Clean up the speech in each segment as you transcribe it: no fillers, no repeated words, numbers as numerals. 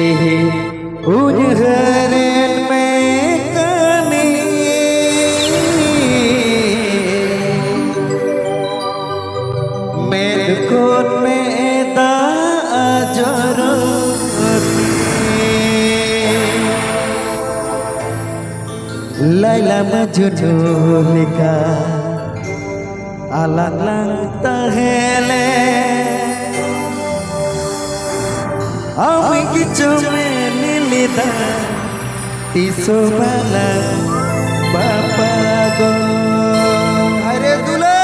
तेहे उन्हरें में कने मेद कोन में दा अजरते लैला मजनू लेका alang-lang tahele awi kicume nilita tiso bala bapago hare dula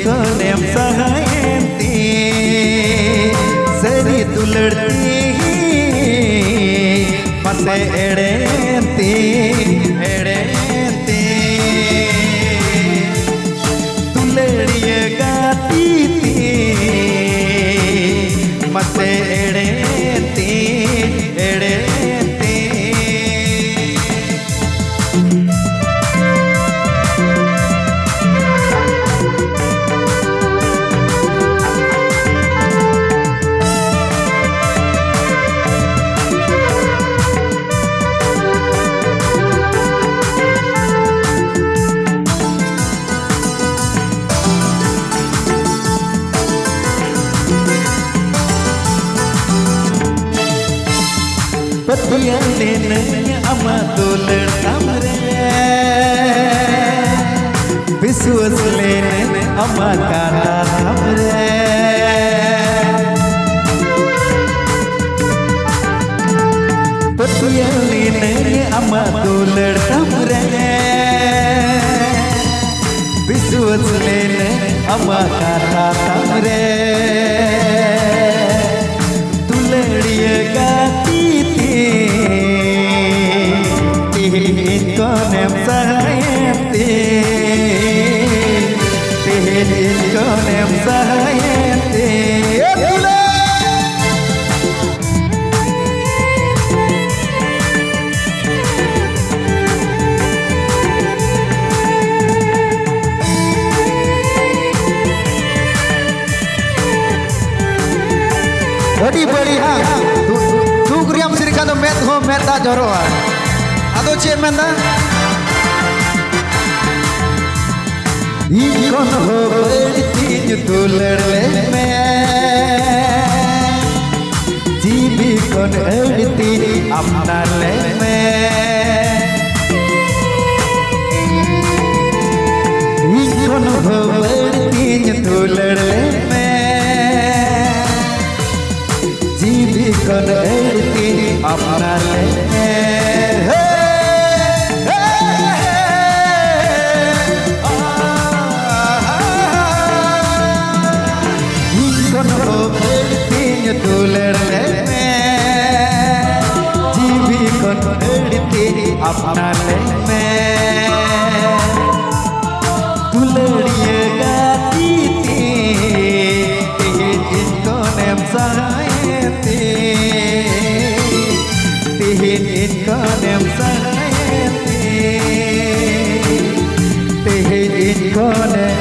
कोनेम सहायती सरी दुलड़ती मसे एड़ेती दुलड़िए गाती मसे एड़ेती पतिया लेने अमा दुलड़ हमरे विश्वास लेने अमा काला हमरे पतिया लेने अमा दुलड़ हमरे विश्वास लेने अमा काला हमरे दुलड़िए गाती कोनेम सहायती कोनेम सहायती बड़ी बड़ी हाँ दुगरियाम सिरका तो मेद हो मेदा जरोआ आदो चे मेदा कौन हो बड़ी दुलड़ ले में जीवी कौन अड़ती अपना ले में कौन हो बड़ी दुलड़ ले में तीन दुलड़ ले जीवी को लड़ती अपना ले दुलड़िए गाती थी इनको नेम सहायती इनको नेम सहायती इनको ने